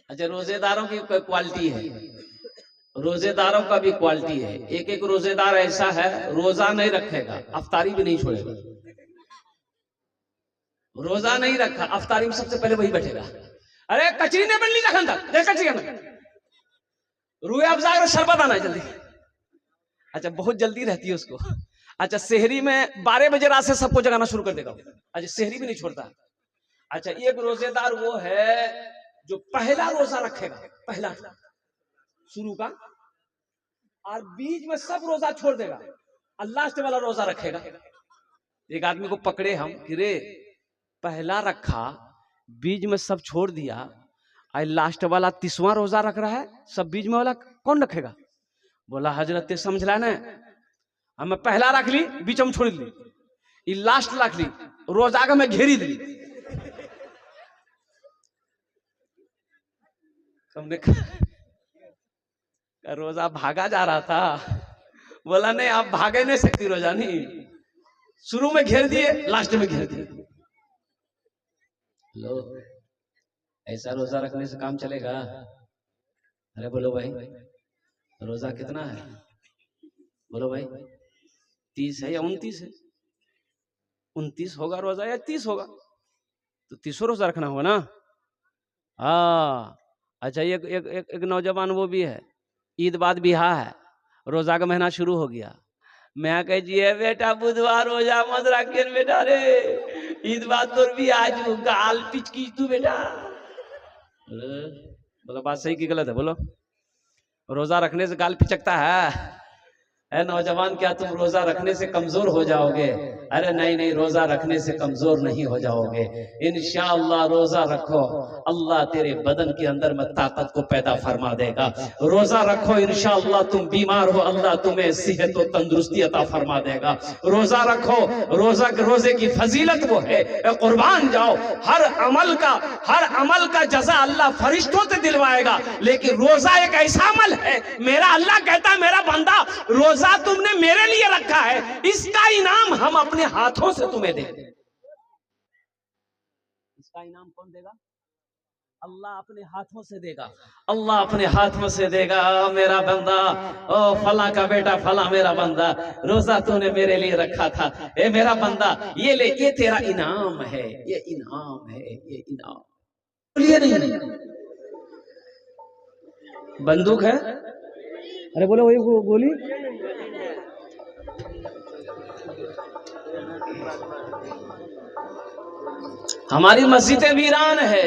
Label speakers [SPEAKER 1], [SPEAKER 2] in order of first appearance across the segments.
[SPEAKER 1] अच्छा, रोजेदारों की क्वालिटी है, रोजेदारों का भी क्वालिटी है। एक एक रोजेदार ऐसा है, रोजा नहीं रखेगा, अफ्तारी भी नहीं छोड़ेगा। रोजा नहीं रखा, अफ्तारी में सबसे पहले वही बैठेगा। अरे कचरी ने बन ली जखन तक देख कचरी रूए अफजा और शरबत आना जल्दी। अच्छा, बहुत जल्दी रहती है उसको। अच्छा, शहरी में 12 बजे रात से सबको जगाना शुरू कर देगा। अच्छा, शहरी भी नहीं छोड़ता। अच्छा, एक रोजेदार वो है जो पहला रोजा रखेगा, पहला शुरू का, और बीच में सब रोजा छोड़ देगा और लास्ट वाला रोजा रखेगा। एक आदमी को पकड़े हम कि रे पहला रखा, बीच में सब छोड़ दिया, और लास्ट वाला 30वां रोजा रख रहा है, सब बीच में वाला कौन रखेगा? बोला हजरत समझ ला ना, हम पहला रख ली, बीच में छोड़ ली, ये लास्ट रख ली, रोजा का मैं घेरी दी। हमने रोजा भागा जा रहा था। बोला नहीं, आप भागे नहीं सकती रोजा, नहीं, शुरू में घेर दिए, लास्ट में घेर दिए। लो, ऐसा रोजा रखने से काम चलेगा? अरे बोलो भाई, रोजा कितना है? बोलो भाई, 30 है या 29 है? 29 होगा रोजा या 30 होगा? तो 30 रोजा रखना होगा ना। हाँ, अच्छा, एक नौजवान वो भी है, ईद बाद बिहा है, रोजा का महीना शुरू हो गया। मैं कह जी बेटा बुधवार रोजा मत रखे बेटा, रे ईद बाद तो भी आज गाल पिचकी तू बेटा। बोला बात सही की गलत है? बोलो, रोजा रखने से गाल पिचकता है? नौजवान, क्या तुम रोजा रखने से कमजोर हो जाओगे? अरे नहीं नहीं, रोजा रखने से कमजोर नहीं हो जाओगे, इंशाअल्लाह। रोजा रखो, अल्लाह तेरे बदन के अंदर में ताकत को पैदा फरमा देगा। रोजा रखो, इंशाअल्लाह तुम बीमार हो, अल्लाह तुम्हें सेहत और तंदुरुस्ती अता फरमा देगा। रोजा रखो, रोजे की फजीलत वो है, कुर्बान जाओ, हर अमल का जज़ा अल्लाह फरिश्तों से दिलवाएगा, लेकिन रोजा एक ऐसा अमल है, मेरा अल्लाह कहता है मेरा बंदा रोजा तुमने मेरे लिए रखा है, इसका इनाम हम अपने हाथों से तुम्हें देंगे। इसका इनाम कौन देगा? अल्लाह अपने हाथों से देगा, अल्लाह अपने हाथों से देगा। मेरा बंदा, ओ फला का बेटा फला मेरा बंदा, रोजा तूने मेरे लिए रखा था, ए मेरा बंदा ये ले, ये तेरा इनाम है, ये इनाम है, ये इनाम। बोलिए नहीं, बंदूक है? अरे बोलो वही गोली। हमारी मस्जिदें वीरान है,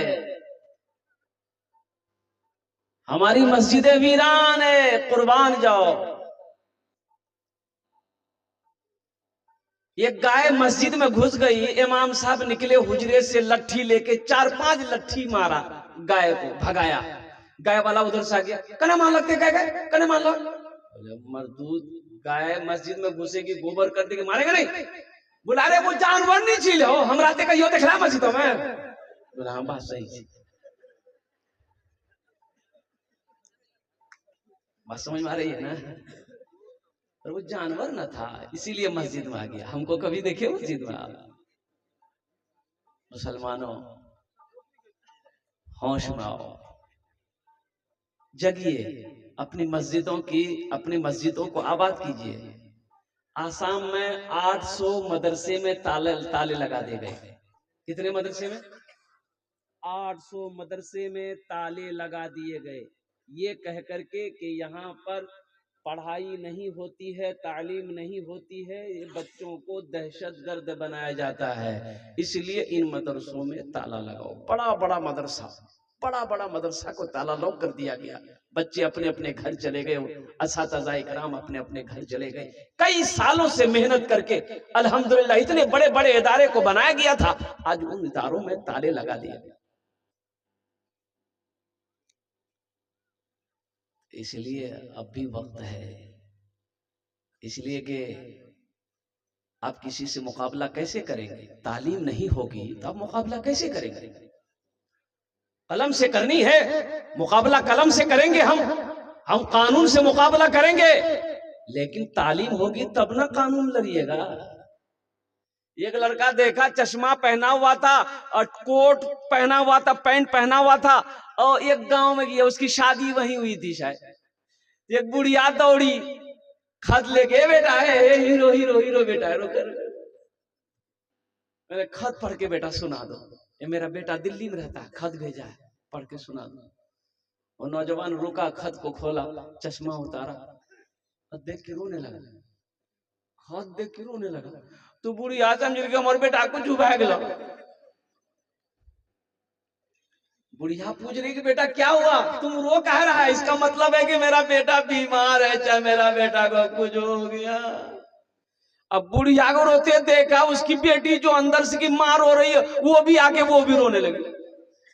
[SPEAKER 1] हमारी मस्जिदें वीरान है, कुर्बान जाओ। एक गाय मस्जिद में घुस गई, इमाम साहब निकले हुजरे से लट्ठी लेके 4-5 लट्ठी मारा, गाय को भगाया। गाय वाला उधर से आ गया, कने मान लगते गाय कने मान लो। मरदूद, गाय मस्जिद में घुसेगी, गोबर कर देगी, मारेगा नहीं? बोला अरे वो जानवर नहीं चील हो, हम राते कहियो देख रहा मस्जिदों में। बोला हाँ बात सही, बात समझ में आ रही है ना? और वो जानवर न था, इसीलिए मस्जिद में आ गया। हमको कभी देखे मस्जिद में? मुसलमानों, होश में आओ, जगिए, अपनी मस्जिदों को आबाद कीजिए। आसाम में 800 मदरसे में ताले लगा दिए गए। कितने मदरसे में? 800 मदरसे में ताले लगा दिए गए, ये कह करके कि यहाँ पर पढ़ाई नहीं होती है, तालीम नहीं होती है, ये बच्चों को दहशतगर्द बनाया जाता है, इसलिए इन मदरसों में ताला लगाओ। बड़ा बड़ा मदरसा को ताला लॉक कर दिया गया। बच्चे अपने अपने घर चले गए, असातिज़ा इकराम अपने अपने घर चले गए। कई सालों से मेहनत करके अल्हम्दुलिल्लाह इतने बड़े बड़े इदारे को बनाया गया था, आज उन इदारों में ताले लगा दिए गए। इसलिए अब भी वक्त है, इसलिए कि आप किसी से मुकाबला कैसे करेंगे? तालीम नहीं होगी तो आप मुकाबला कैसे करेंगे? कलम से करनी है, मुकाबला कलम से करेंगे। हम कानून से मुकाबला करेंगे, लेकिन तालीम होगी तब ना कानून लड़िएगा। एक लड़का देखा, चश्मा पहना हुआ था और कोट पहना हुआ था, पैंट पहना हुआ था, और एक गांव में गया, उसकी शादी वहीं हुई थी शायद। एक बुढ़िया दौड़ी, खत लेके, बेटा है हीरो हीरो हीरो बेटा है, मैंने खत पढ़ के बेटा सुना दो, ये मेरा बेटा दिल्ली में रहता है, खत भेजा है, पढ़ के सुना दो। वो नौजवान रुका, खत को खोला, चश्मा उतारा और देख के रोने लगा, खत देख के रोने लगा। तो बूढ़ी आजम जी के मोर बेटा को चुभा गया। बुढ़िया पूछ रही कि बेटा क्या हुआ, तुम रो कह रहा है? इसका मतलब है कि मेरा बेटा बीमार है, चाहे मेरा बेटा को कुछ हो गया। अब बुढ़िया को रोते देखा, उसकी बेटी जो अंदर से की मां रो रही है, वो भी आके वो भी रोने लगी।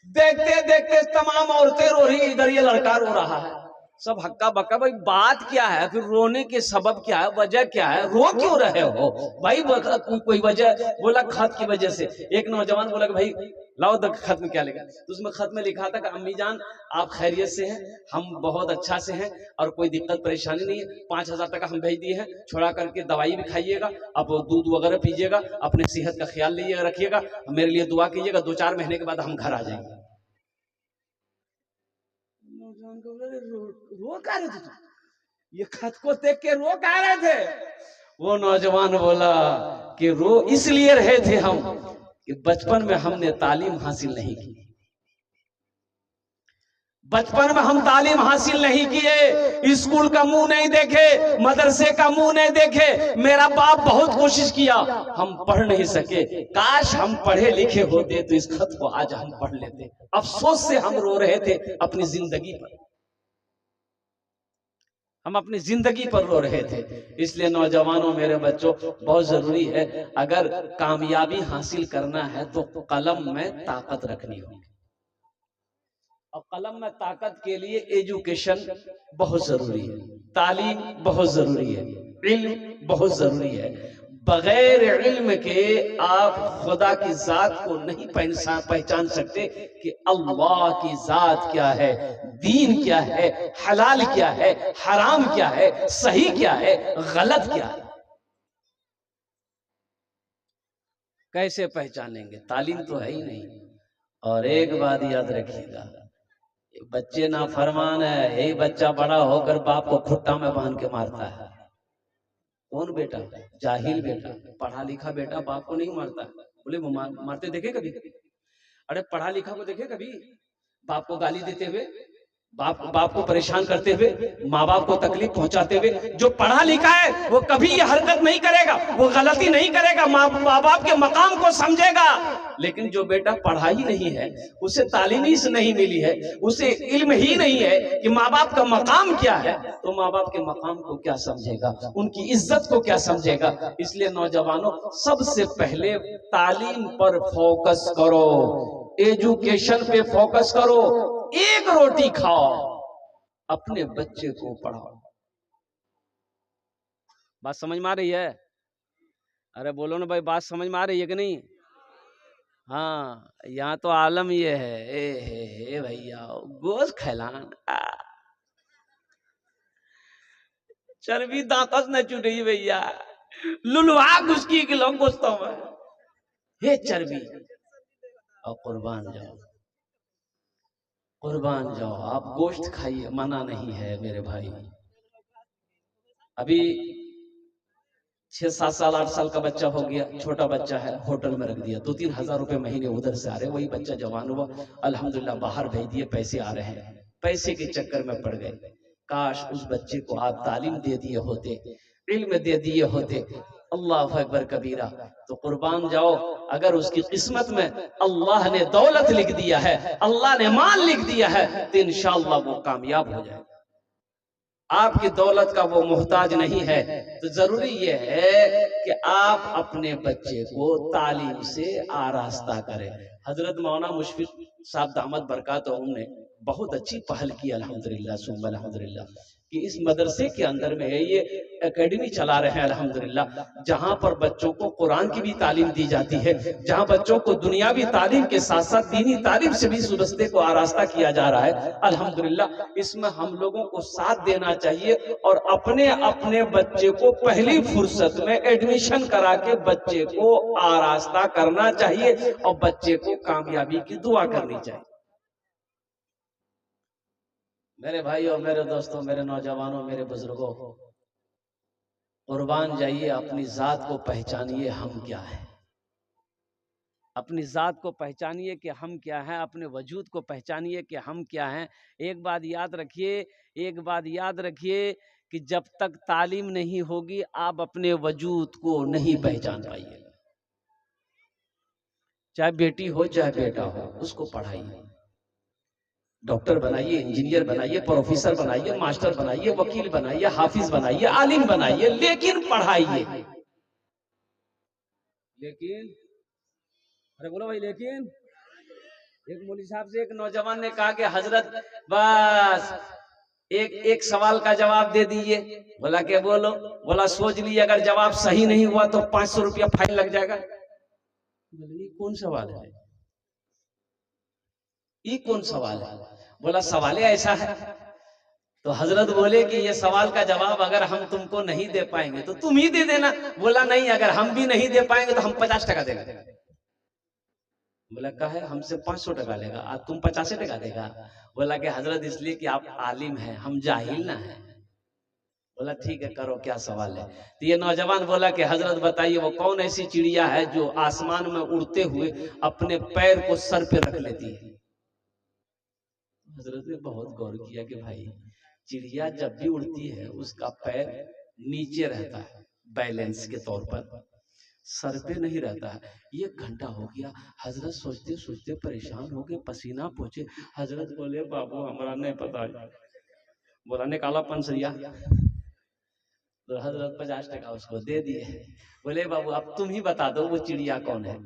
[SPEAKER 1] देखते देखते तमाम औरतें रो रही, इधर ये लड़का रो रहा है, सब हक्का बक्का। भाई बात क्या है, फिर रोने के सबब क्या है, वजह क्या है, रो क्यों रहे हो भाई? कोई वजह? बोला खत की वजह से। एक नौजवान बोला कि भाई लाओ तो खत में क्या लिखा। तो उसमें खत में लिखा था कि अम्मी जान आप खैरियत से हैं, हम बहुत अच्छा से हैं और कोई दिक्कत परेशानी नहीं है। 5,000 टका हम भेज दिए हैं, छोड़ा करके दवाई भी खाइएगा, अब दूध वगैरह पीजिएगा, अपने सेहत का ख्याल लीजिएगा, रखिएगा, मेरे लिए दुआ कीजिएगा, 2-4 महीने के बाद हम घर आ जाएंगे। रो कह रहे थे, ये खत को देख के रो कह रहे थे? वो नौजवान बोला कि रो इसलिए रहे थे हम कि बचपन में हमने तालीम हासिल नहीं की, बचपन में हम तालीम हासिल नहीं किए, स्कूल का मुंह नहीं देखे, मदरसे का मुंह नहीं देखे। मेरा बाप बहुत कोशिश किया, हम पढ़ नहीं सके। काश हम पढ़े लिखे होते तो इस खत को आज हम पढ़ लेते। अफसोस से हम रो रहे थे अपनी जिंदगी पर, हम अपनी जिंदगी पर रो रहे थे। इसलिए नौजवानों, मेरे बच्चों, बहुत जरूरी है, अगर कामयाबी हासिल करना है तो कलम में ताकत रखनी होगी। और कलम में ताकत के लिए एजुकेशन बहुत जरूरी है, तालीम बहुत जरूरी है, इल्म बहुत जरूरी है। बगैर इल्म के आप खुदा की जात को नहीं पहचान सकते कि अल्लाह की जात क्या है, दीन क्या है, हलाल क्या है, हराम क्या है, सही क्या है, गलत क्या है। कैसे पहचानेंगे? तालीम तो है ही नहीं। और एक बात याद रखिएगा, बच्चे ना फरमान है, यही बच्चा बड़ा होकर बाप को खुट्टा में बांध के मारता है। कौन बेटा? जाहिल बेटा, पढ़ा लिखा बेटा बाप को नहीं मारता। बोले वो मारते देखे कभी? अरे पढ़ा लिखा को देखे कभी बाप को गाली देते हुए, बाप को परेशान करते हुए, माँ बाप को तकलीफ पहुंचाते हुए? जो पढ़ा लिखा है वो कभी ये हरकत नहीं करेगा, वो गलती नहीं करेगा, माँ बाप के मकाम को समझेगा। लेकिन जो बेटा पढ़ा ही नहीं है, उसे तालीम ही नहीं मिली है, उसे इल्म ही नहीं है कि माँ बाप का मकाम क्या है, तो माँ बाप के मकाम को क्या समझेगा, उनकी इज्जत को क्या समझेगा। इसलिए नौजवानों, सबसे पहले तालीम पर फोकस करो, एजुकेशन पे फोकस करो। एक रोटी खाओ, अपने बच्चे को पढ़ाओ। बात समझ में आ रही है? अरे बोलो ना भाई, बात समझ में आ रही है कि नहीं? हाँ, यहाँ तो आलम ये है, हे भैया, गोश्त खैलान, चर्बी दांतस न चुटी भैया, लुलवा घुसकी के लोग गोश्तों में, हे चर्बी। और कुर्बान जाओ, कुर्बान जाओ, आप गोश्त खाइए, मना नहीं है मेरे भाई। अभी 6-7 साल 8 साल का बच्चा हो गया, छोटा बच्चा है, होटल में रख दिया, 2-3 हजार रुपए महीने उधर से आ रहे। वही बच्चा जवान हुआ, अल्हम्दुलिल्लाह बाहर भेज दिए, पैसे आ रहे हैं, पैसे के चक्कर में पड़ गए। काश उस बच्चे को आप तालीम दे दिए होते, इल्म दे दिए होते, अल्लाह अकबर कबीरा, तो कुर्बान जाओ। अगर उसकी किस्मत में अल्लाह ने दौलत लिख दिया है, अल्लाह ने माल लिख दिया है, तो इंशाअल्लाह वो कामयाब हो जाए। आपकी दौलत का वो मोहताज नहीं है। तो जरूरी ये है कि आप अपने बच्चे को तालीम से आरास्ता करें। हजरत मौलाना मुशफिक साहब दामद बरकातहूम ने बहुत अच्छी पहल की, अल्हम्दुलिल्लाह सुम्मा अल्हम्दुलिल्लाह। कि इस मदरसे के अंदर में है ये एकेडमी चला रहे हैं अल्हम्दुलिल्लाह, जहां पर बच्चों को कुरान की भी तालीम दी जाती है, जहां बच्चों को दुनियावी तालीम के साथ साथ दीनी तालीम से भी इस रस्ते को आरास्ता किया जा रहा है अल्हम्दुलिल्लाह। इसमें हम लोगों को साथ देना चाहिए और अपने अपने बच्चे को पहली फुर्सत में एडमिशन करा के बच्चे को आरास्ता करना चाहिए और बच्चे को कामयाबी की दुआ करनी चाहिए। मेरे भाइयों, मेरे दोस्तों, मेरे नौजवानों, मेरे बुजुर्गों, कुर्बान जाइए, अपनी जात को पहचानिए हम क्या है, अपनी जात को पहचानिए कि हम क्या हैं, अपने वजूद को पहचानिए कि हम क्या हैं। एक बात याद रखिए कि जब तक तालीम नहीं होगी आप अपने वजूद को नहीं पहचान पाइए। चाहे बेटी हो चाहे बेटा हो, उसको पढ़ाइए, डॉक्टर बनाइए, इंजीनियर बनाइए, प्रोफेसर बनाइए, मास्टर बनाइए, वकील बनाइए, हाफिज बनाइए, आलिम बनाइए, लेकिन पढ़ाइए। लेकिन अरे बोलो भाई, लेकिन एक मौलवी साहब से एक नौजवान ने कहा कि हजरत बस एक सवाल का जवाब दे दीजिए। बोला क्या? बोलो। बोला सोच लीजिए, अगर जवाब सही नहीं हुआ तो 500 रुपया फाइन लग जाएगा। बोले कौन सवाल है? ये कौन सवाल है? बोला सवाल ऐसा है। तो हजरत बोले कि ये सवाल का जवाब अगर हम तुमको नहीं दे पाएंगे तो तुम ही दे देना। बोला नहीं, अगर हम भी नहीं दे पाएंगे तो हम 50 टका देंगे। बोला क्या है? हमसे 500 टका लेगा, आज तुम 50 टका देगा। बोला कि हजरत इसलिए कि आप आलिम हैं, हम जाहिल ना हैं। बोला ठीक है, करो, क्या सवाल है? तो ये नौजवान बोला कि हजरत बताइए वो कौन ऐसी चिड़िया है जो आसमान में उड़ते हुए अपने पैर को सर पे रख लेती है। हजरत ने बहुत गौर किया कि भाई चिड़िया जब भी उड़ती है उसका पैर नीचे रहता है बैलेंस के तौर पर, सर पे नहीं रहता है। 1 घंटा हो गया, हजरत सोचते सोचते परेशान हो गए, पसीना पहुंचे। हजरत बोले बाबू हमारा नहीं पता। बोला निकाला पंसरिया। तो हजरत 50 टका उसको दे दिए। बोले बाबू अब तुम ही बता दो वो चिड़िया कौन है।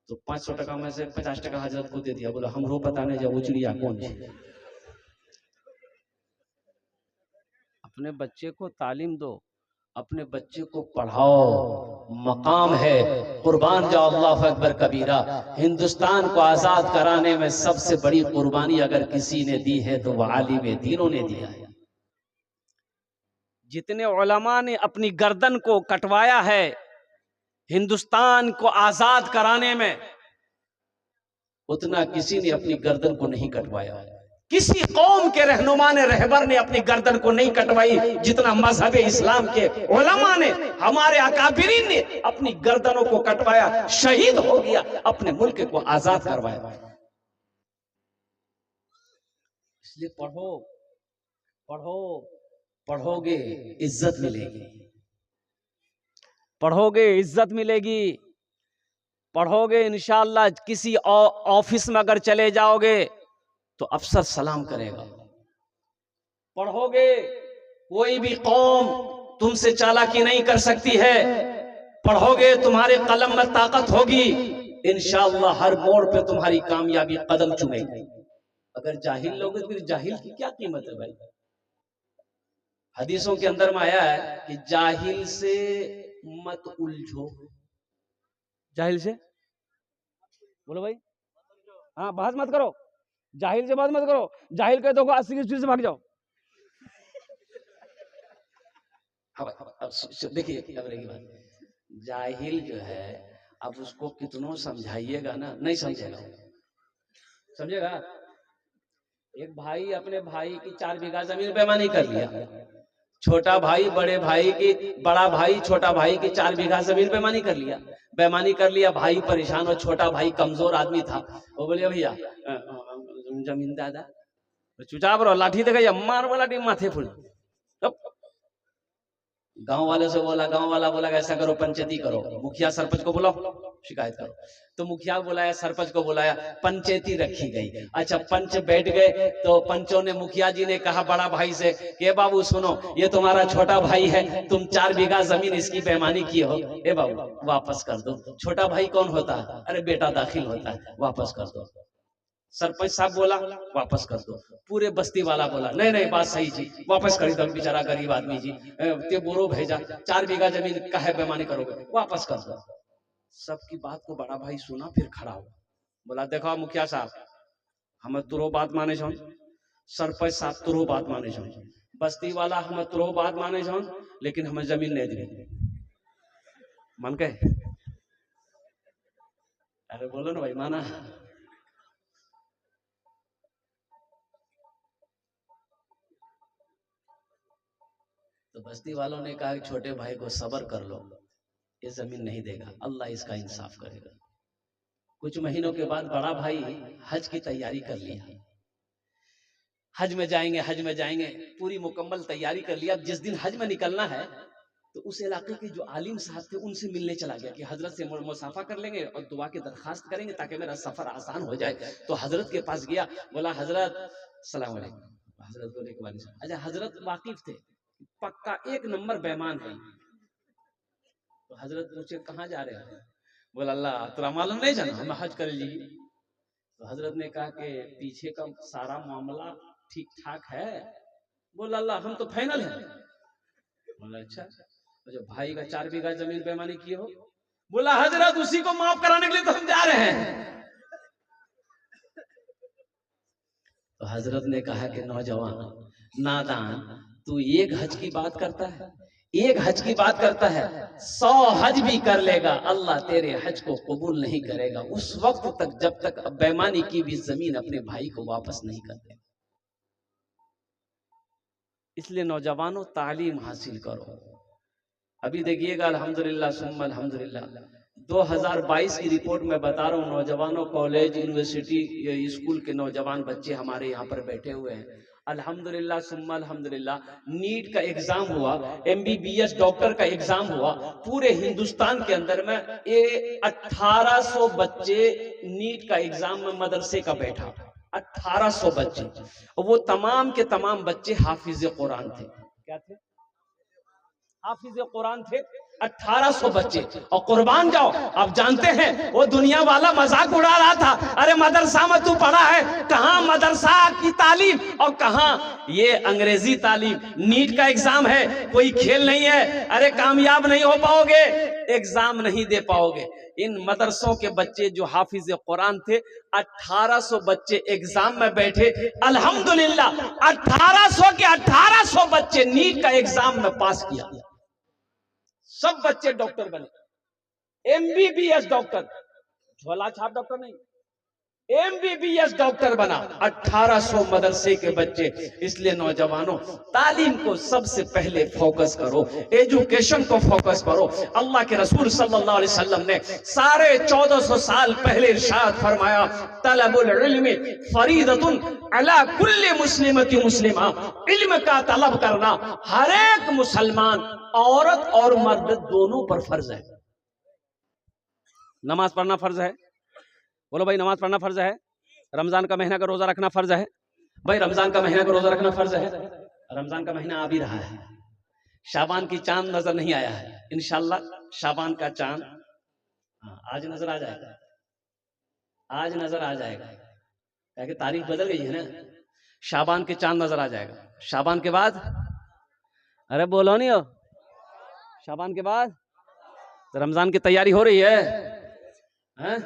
[SPEAKER 1] तो 500 टका में से 50 टका हजरत को दे दिया। बोला हमको पता नहीं जा वो चिड़िया कौन है। अपने बच्चे को तालीम दो, अपने बच्चे को पढ़ाओ, मकाम है। कुर्बान जाओ, अल्लाह अकबर कबीरा। हिंदुस्तान को आजाद कराने में सबसे बड़ी कुर्बानी अगर किसी ने दी है तो वह आलिम दीनों ने दिया है। जितने उलमा ने अपनी गर्दन को कटवाया है हिंदुस्तान को आजाद कराने में, उतना किसी ने अपनी गर्दन को नहीं कटवाया। किसी कौम के रहनुमा ने, रहबर ने अपनी गर्दन को नहीं कटवाई जितना मजहब इस्लाम के उलमा ने, हमारे अकाबिरीन ने अपनी गर्दनों को कटवाया, शहीद हो गया, अपने मुल्क को आजाद करवाया। इसलिए पढ़ो, पढ़ो, पढ़ोगे इज्जत मिलेगी, पढ़ोगे इज्जत मिलेगी, पढ़ोगे इंशाअल्लाह। किसी ऑफिस में अगर चले जाओगे तो अफसर सलाम करेगा। पढ़ोगे, कोई भी कौम तुमसे चालाकी नहीं कर सकती है। पढ़ोगे, तुम्हारे कलम में ताकत होगी, इंशाअल्लाह हर मोड़ पे तुम्हारी कामयाबी कदम चुमेगी। अगर जाहिल लोग तो फिर जाहिल की क्या कीमत है भाई? हदीसों के अंदर में आया है कि जाहिल से मत उलझो। जाहिल से बोलो भाई, हाँ बहस मत करो, जाहिल से बात मत करो। जाहिल कह दो 80 की स्पीड से भाग जाओ। देखिए जाहिल जो है, अब उसको कितनों समझाइएगा ना, नहीं समझेगा। समझेगा? एक भाई अपने भाई की 4 बीघा जमीन बेईमानी कर लिया। छोटा भाई बड़े भाई की, बड़ा भाई छोटा भाई की 4 बीघा जमीन बेईमानी कर लिया। बेईमानी कर लिया, भाई परेशान और छोटा भाई कमजोर आदमी था। वो बोले भैया जमीन दादा, चुपचाप रहो, लाठी देगा मार वाला टीम माथे फुल। गांव वाले से बोला, गांव वाला बोला ऐसा करो, पंचायती करो, मुखिया सरपंच को बुलाओ, शिकायत करो। तो मुखिया बुलाया, सरपंच को बुलाया, पंचायती रखी गई। अच्छा पंच बैठ गए तो पंचों ने, मुखिया जी ने कहा बड़ा भाई से कि बाबू सुनो, ये तुम्हारा छोटा भाई है, तुम 4 बीघा जमीन इसकी बेईमानी की हो, ए बाबू वापस कर दो। छोटा भाई कौन होता है? अरे बेटा दाखिल होता है, वापस कर दो। सरपंच साहब बोला वापस कर दो, पूरे बस्ती वाला बोला नहीं नहीं बात सही जी, वापस कर दो, बेचारा गरीब आदमी जी, ते बोरो भेजा, 4 बीघा जमीन का है बेमानी करोगे, वापस कर दो। सबकी बात को बड़ा भाई सुना, फिर खड़ा हुआ, बोला देखो मुखिया साहब, हमें तुरो बात माने छो, सरपंच साहब तुरो बात माने छो, बस्ती वाला हमें तुरो बात माने छो, लेकिन हमें जमीन नहीं दी। मान के अरे बोलो ना भाई, माना। तो बस्ती वालों ने कहा कि छोटे भाई को सब्र कर लो, ये जमीन नहीं देगा, अल्लाह इसका इंसाफ करेगा। कुछ महीनों के बाद बड़ा भाई हज की तैयारी कर लिया, हज में जाएंगे, हज में जाएंगे, पूरी मुकम्मल तैयारी कर लिया। अब जिस दिन हज में निकलना है तो उस इलाके के जो आलिम साहब थे उनसे मिलने चला गया कि हजरत से मुसाफा कर लेंगे और दुआ की दरखास्त करेंगे ताकि मेरा सफर आसान हो जाए। तो हजरत के पास गया, बोला हजरत सलाम अलैकुम, हजरत बोले के वाले, अच्छा हजरत वाकिफ थे, पक्का 1 नंबर बेईमान है। तो हजरत पूछे कहाँ जा रहे हैं, बोला अल्लाह तेरा मालूम नहीं जाना, हम हज कर ली। तो हजरत ने कहा कि पीछे का सारा मामला ठीक ठाक है, बोला अल्लाह हम तो फाइनल है। बोला अच्छा, जो भाई का 4 बीघा जमीन बेईमानी किए हो, बोला हजरत उसी को माफ कराने के लिए तो हम जा रहे हैं। तो हजरत ने कहा कि नौजवान नादान, तू एक हज की बात करता है, एक हज की बात करता है, 100 हज भी कर लेगा, अल्लाह तेरे हज को कबूल नहीं करेगा उस वक्त तक जब तक बेईमानी की भी जमीन अपने भाई को वापस नहीं कर दे। इसलिए नौजवानों तालीम हासिल करो। अभी देखिएगा अल्हम्दुलिल्लाह सुम्मा अल्हम्दुलिल्लाह, 2022 की रिपोर्ट में बता रहा हूँ, नौजवानों कॉलेज यूनिवर्सिटी स्कूल के नौजवान बच्चे हमारे यहाँ पर बैठे हुए हैं। अल्हम्दुलिल्लाह सुम्मा अल्हम्दुलिल्लाह, नीट का एग्जाम हुआ, MBBS डॉक्टर का एग्जाम हुआ, पूरे हिंदुस्तान के अंदर में 1800 बच्चे नीट का एग्जाम में मदरसे का बैठा, 1800 बच्चे, वो तमाम के तमाम बच्चे हाफिज कुरान थे। क्या थे? हाफिज कुरान थे, 1800 बच्चे। और कुर्बान जाओ, आप जानते हैं वो दुनिया वाला मजाक उड़ा रहा था, अरे मदरसा में तू पढ़ा है, कहां मदरसा की तालीम और कहां ये अंग्रेजी तालीम, नीट का एग्जाम है, कोई खेल नहीं है, अरे कामयाब नहीं हो पाओगे, एग्जाम नहीं दे पाओगे। इन मदरसों के बच्चे जो हाफिज कुरान थे, 1800 बच्चे एग्जाम में बैठे, अल्हम्दुलिल्लाह 1800 के 1800 बच्चे नीट का एग्जाम में पास किया, सब बच्चे डॉक्टर बने, MBBS डॉक्टर, झोला छाप डॉक्टर नहीं, MBBS डॉक्टर बना, 1800 मदरसे के बच्चे। इसलिए नौजवानों तालीम को सबसे पहले फोकस करो, एजुकेशन को फोकस करो। अल्लाह के रसूल सल्लल्लाहु अलैहि वसल्लम ने 1450 साल पहले इरशाद फरमाया, तलबुल इल्म फरीदतुन अला कुल्ली मुस्लिमति मुस्लिमा, इल्म का तलब करना हर एक मुसलमान औरत और मर्द दोनों पर फर्ज है। नमाज पढ़ना फर्ज है, बोलो भाई नमाज पढ़ना फर्ज है, रमजान का महीना का रोजा रखना फर्ज है, भाई रमजान का महीना का रोजा रखना फर्ज है। रमजान का महीना आ भी रहा है, शाबान की चांद नजर नहीं आया है, इंशाल्लाह शाबान का चांद आज नजर आ जाएगा, आज नजर आ जाएगा, क्योंकि तारीख बदल गई है ना, शाबान के चांद नजर आ जाएगा। शाबान के बाद, अरे बोलो नहीं हो, शाबान के बाद तो रमजान की तैयारी हो रही है, हैं?